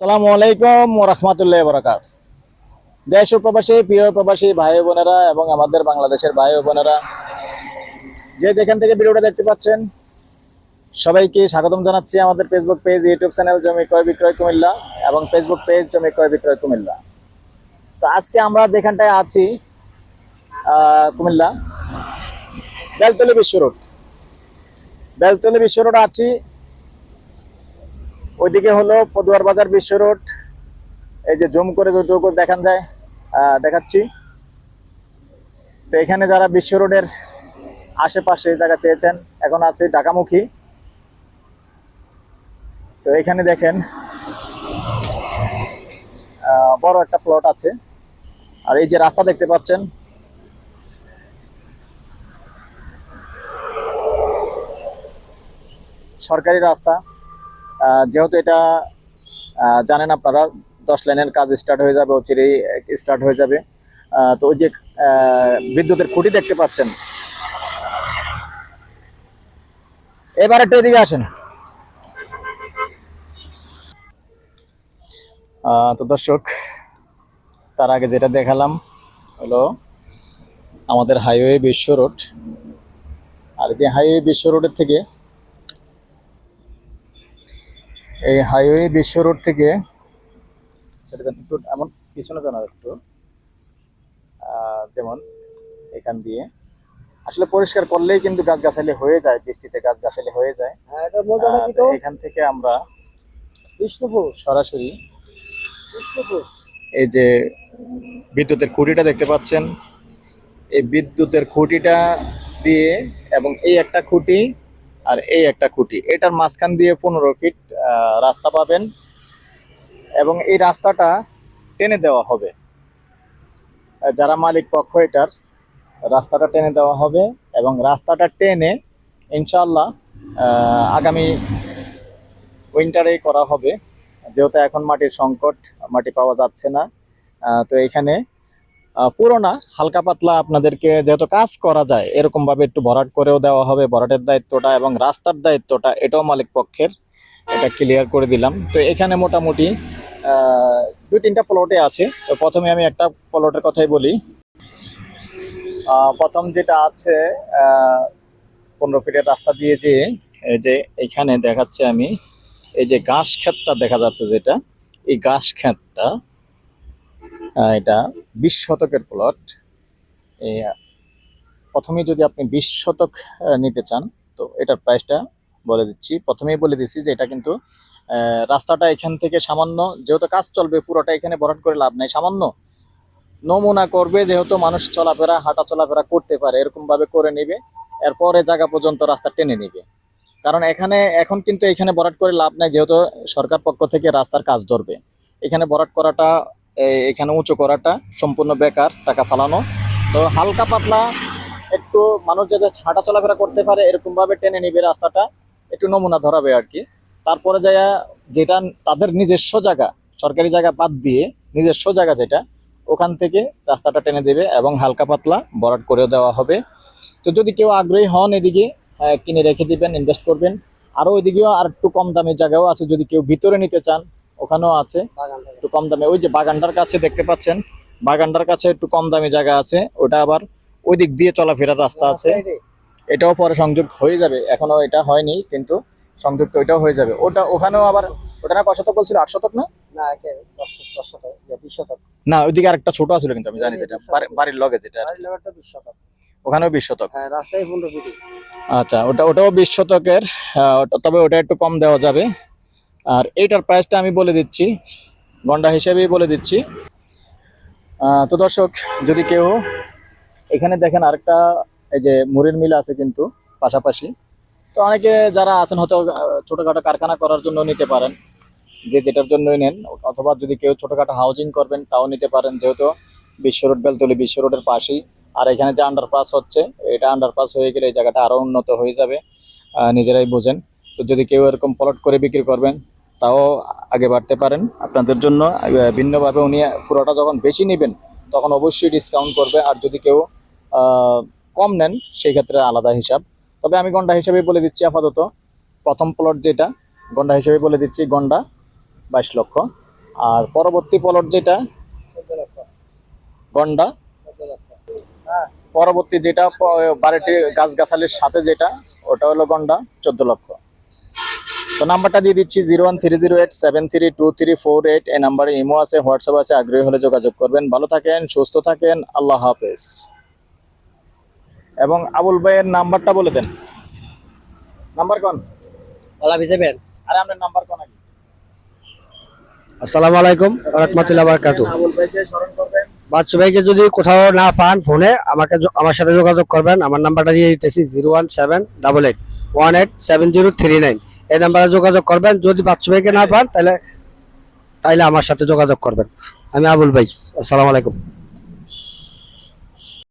আসসালামু আলাইকুম ওয়া রাহমাতুল্লাহি ওয়া বারাকাতুহু। দেশ ও প্রবাসী প্রিয় প্রবাসী ভাই ও বোনেরা এবং আমাদের বাংলাদেশের ভাই ও বোনেরা যে যেখান থেকে ভিডিওটা দেখতে পাচ্ছেন সবাইকে স্বাগতম জানাচ্ছি আমাদের ফেসবুক পেজ, ইউটিউব চ্যানেল জমি ক্রয় বিক্রয় কুমিল্লা এবং ফেসবুক পেজ জমি ক্রয় বিক্রয় কুমিল্লা। তো আজকে আমরা যেখানটায় আছি কুমিল্লা বেলতলী বিশ্ব রোড। বেলতলী বিশ্ব রোড আছি, ওইদিকে হলো পদুয়ার বাজার বিশ্ব রোড। এই যে জুম করে যতটুকু দেখান যায় দেখাচ্ছি। তো এখানে যারা বিশ্ব রোডের আশেপাশে জায়গা চেয়েছেন, এখন আছে ঢাকামুখী। তো এখানে দেখেন বড় একটা প্লট আছে, আর এই যে রাস্তা দেখতে পাচ্ছেন, সরকারি রাস্তা। যেহেতু এটা জানেন আপনারা 10 লাইনের কাজ স্টার্ট হয়ে যাবে, অচিরেই স্টার্ট হয়ে যাবে। তো ওই যে বিদ্যুতের খুঁটি দেখতে পাচ্ছেন, এবার একটু এদিকে আসেন। তো দর্শক, তার আগে যেটা দেখালাম হলো আমাদের হাইওয়ে বিশ্ব রোড। আর যে হাইওয়ে বিশ্ব রোডের থেকে এই হাইওয়ে বিশ্ব রোড থেকে সেটা একটু এমন পিছনে জানা একটু যেমন এখান দিয়ে আসলে পরিষ্কার করলেই কিন্তু গাছগাছালি হয়ে যায়, বৃষ্টিতে গাছগাছালি হয়ে যায়। তো এখান থেকে আমরা বিষ্ণুপুর সরাসরি এই যে বিদ্যুতের খুঁটিটা দেখতে পাচ্ছেন, এই বিদ্যুতের খুঁটিটা দিয়ে এবং এই একটা খুঁটি আর এই একটা খুঁটি, এটার মাঝখান দিয়ে 15 ফিট রাস্তা পাবেন এবং এই রাস্তাটা টেনে দেওয়া হবে। যারা মালিক পক্ষ এটার রাস্তাটা টেনে দেওয়া হবে এবং রাস্তাটা টেনে ইনশাল্লাহ আগামী উইন্টারে করা হবে। যেহেতু এখন মাটির সংকট, মাটি পাওয়া যাচ্ছে না। তো এখানে পুরো না, হালকা পাতলা আপনাদেরকে যেহেতু কাজ করা যায় এরকম ভাবে একটু ভরাট করেও দেওয়া হবে। ভরাটের দায়িত্বটা এবং রাস্তার দায়িত্বটা এটাও মালিক পক্ষের, এটা ক্লিয়ার করে দিলাম। তো এখানে মোটামুটি 2-3টা প্লটে আছে। তো প্রথমে আমি একটা প্লটের কথাই বলি। প্রথম যেটা আছে 15 ফিটের রাস্তা দিয়ে যে এই যে এখানে দেখাচ্ছে আমি, এই যে ঘাস ক্ষেতটা দেখা যাচ্ছে, যেটা এই ঘাস ক্ষেতটা এটা 20 শতকের প্লট। এই প্রথমে যদি আপনি 20 শতক নিতে চান, তো এটার প্রাইসটা বলে দিচ্ছি। প্রথমেই বলে দিচ্ছি যে এটা কিন্তু রাস্তাটা এখান থেকে সামান্য, যেহেতু কাজ চলবে পুরোটা এখানে ভরাট করে লাভ নাই, সামান্য নমুনা করবে, যেহেতু মানুষ চলাফেরা হাঁটা চলাফেরা করতে পারে এরকম ভাবে করে নেবে। এরপরে জায়গা পর্যন্ত রাস্তা টেনে নেবে। কারণ এখন কিন্তু এখানে ভরাট করে লাভ নাই, যেহেতু সরকার পক্ষ থেকে রাস্তার কাজ ধরবে। এখানে ভরাট করাটা, এখানে উঁচু করাটা সম্পূর্ণ বেকার, টাকা ফালানো। তো হালকা পাতলা একটু মানুষ যাতে হাঁটা চলাফেরা করতে পারে এরকম ভাবে টেনে নিবে, রাস্তাটা একটু নমুনা ধরাবে আর কি। তারপরে যায় যেটা তাদের নিজস্ব জায়গা, সরকারি জায়গা বাদ দিয়ে নিজস্ব জায়গা যেটা, ওখান থেকে রাস্তাটা টেনে দেবে এবং হালকা পাতলা ভরাট করেও দেওয়া হবে। তো যদি কেউ আগ্রহী হন এদিকে কিনে রেখে দিবেন, ইনভেস্ট করবেন। আরো ওইদিকেও আর একটু কম দামের জায়গাও আছে, যদি কেউ ভিতরে নিতে চান ওখানেও আছে একটু কম দামে। ওই যে বাগানটার কাছে দেখতে পাচ্ছেন, বাগানটার কাছে একটু কম দামি জায়গা আছে, ওটা আবার ওই দিক দিয়ে চলাফেরার রাস্তা আছে। এটাও পরে সংযোগ হয়ে যাবে, এখনো এটা হয়নি কিন্তু সংযুক্ত ওইটাও হয়ে যাবে। ওটা ওখানেও আবার, ওটা না কয় শতক বলছিল, 8 শতক না? না, ওইদিকে আরেকটা ছোট আছিল কিন্তু আমি জানি, যেটা বাড়ির লগে যেটা, ওখানেও 20 শতক। আচ্ছা, ওটাও 20 শতকের, তবে ওটা একটু কম দেওয়া যাবে। আর এইটার প্রাইসটা আমি বলে দিচ্ছি, গন্ডা হিসেবেই বলে দিচ্ছি। তো দর্শক, যদি কেউ এখানে দেখেন আরেকটা এই যে মুড়ির মিল আছে কিন্তু পাশাপাশি। তো অনেকে যারা আছেন হয়তো ছোটখাটো কারখানা করার জন্য নিতে পারেন, যে যেটার জন্যই নেন। অথবা যদি কেউ ছোটখাটো হাউজিং করবেন তাও নিতে পারেন, যেহেতু বিশ্ব রোড, বেলতলী বিশ্ব রোডের পাশেই। আর এখানে যে আন্ডারপাস হচ্ছে, এটা আন্ডারপাস হয়ে গেলে এই জায়গাটা আরো উন্নত হয়ে যাবে, নিজেরাই বোঝেন। তো যদি কেউ এরকম প্লট করে বিক্রি করবেন তাও আগে বাড়তে পারেন। আপনাদের জন্য ভিন্নভাবে উনি পুরোটা যখন বেশি নেবেন তখন অবশ্যই ডিসকাউন্ট করবে। আর যদি কেউ কম নেন সেই ক্ষেত্রে আলাদা হিসাব। তবে আমি গন্ডা হিসেবে বলে দিচ্ছি, আপাতত প্রথম প্লট যেটা গন্ডা হিসেবে বলে দিচ্ছি, গন্ডা 22 লক্ষ। আর পরবর্তী প্লট যেটা গন্ডা, পরবর্তী যেটা বাড়িটি গাছগাছালির সাথে যেটা ওটা হলো গন্ডা 14 লক্ষ। তো নাম্বারটা দিয়ে দিচ্ছি 01308732348। এই নাম্বারে ইমো আছে, হোয়াটসঅ্যাপ আছে, আগ্রহী হলে যোগাযোগ করবেন। ভালো থাকেন, সুস্থ থাকেন, আল্লাহ হাফেজ। এবং আবুল ভাইয়ের নাম্বারটা বলে দেন। নাম্বার কোন? ওলা ভিজাবেন। আরে আপনার নাম্বার কোন আগে? আসসালামু আলাইকুম ওয়া রাহমাতুল্লাহি ওয়া বারাকাতুহু। আবুল ভাইকে স্মরণ করবেন। বাচ্চু ভাইকে যদি কোথাও না পান ফোনে আমার সাথে যোগাযোগ করবেন। আমার নাম্বারটা দিয়ে দিতেছি 01788187039। এই নাম্বারে যোগাযোগ করবেন। যদি বাচ্চু ভাইকে না পান তাহলে আমার সাথে যোগাযোগ করবেন। আমি আবুল ভাই। আসসালামু আলাইকুম।